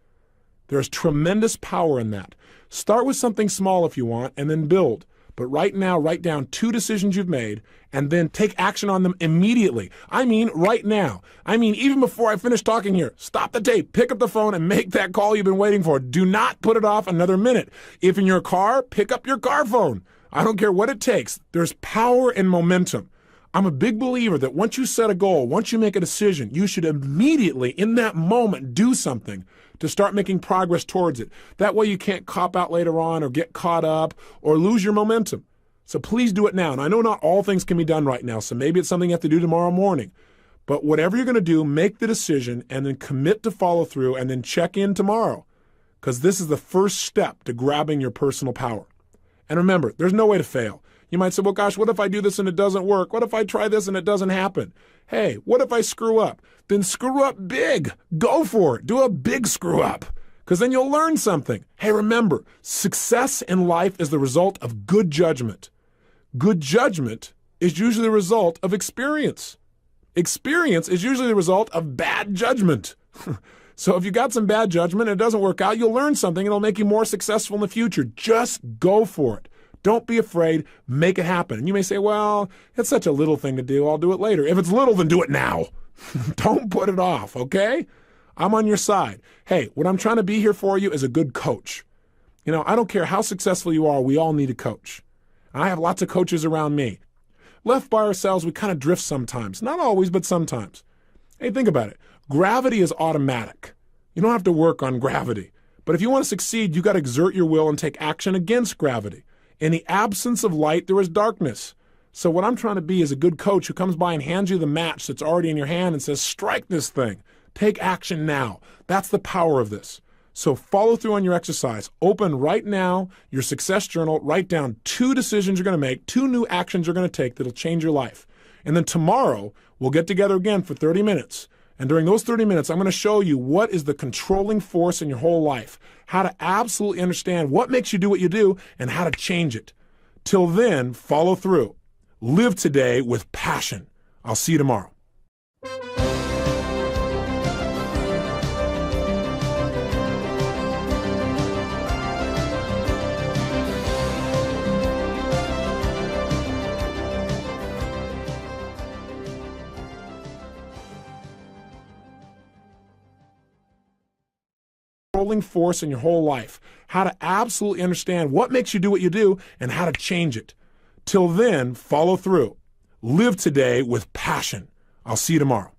There's tremendous power in that. Start with something small if you want, and then build. But right now, write down 2 decisions you've made and then take action on them immediately. I mean, right now. I mean, even before I finish talking here, stop the tape, pick up the phone, and make that call you've been waiting for. Do not put it off another minute. If in your car, pick up your car phone. I don't care what it takes. There's power in momentum. I'm a big believer that once you set a goal, once you make a decision, you should immediately, in that moment, do something to start making progress towards it. That way you can't cop out later on or get caught up or lose your momentum. So please do it now. And I know not all things can be done right now, so maybe it's something you have to do tomorrow morning. But whatever you're going to do, make the decision and then commit to follow through and then check in tomorrow, because this is the first step to grabbing your personal power. And remember, there's no way to fail. You might say, well, gosh, what if I do this and it doesn't work? What if I try this and it doesn't happen? Hey, what if I screw up? Then screw up big. Go for it. Do a big screw up, because then you'll learn something. Hey, remember, success in life is the result of good judgment. Good judgment is usually the result of experience. Experience is usually the result of bad judgment. So if you got some bad judgment and it doesn't work out, you'll learn something and it'll make you more successful in the future. Just go for it. Don't be afraid. Make it happen. And you may say, well, it's such a little thing to do. I'll do it later. If it's little, then do it now. Don't put it off, okay? I'm on your side. Hey, what I'm trying to be here for you is a good coach. You know, I don't care how successful you are. We all need a coach. I have lots of coaches around me. Left by ourselves, we kind of drift sometimes. Not always, but sometimes. Hey, think about it. Gravity is automatic. You don't have to work on gravity. But if you want to succeed, you got to exert your will and take action against gravity. In the absence of light, there is darkness. So what I'm trying to be is a good coach who comes by and hands you the match that's already in your hand and says, strike this thing. Take action now. That's the power of this. So follow through on your exercise. Open right now your success journal. Write down 2 decisions you're going to make, 2 new actions you're going to take that'll change your life. And then tomorrow, we'll get together again for 30 minutes. And during those 30 minutes, I'm going to show you what is the controlling force in your whole life, how to absolutely understand what makes you do what you do, and how to change it. Till then, follow through. Live today with passion. I'll see you tomorrow. Controlling force in your whole life, how to absolutely understand what makes you do what you do, and how to change it. Till then, follow through. Live today with passion. I'll see you tomorrow.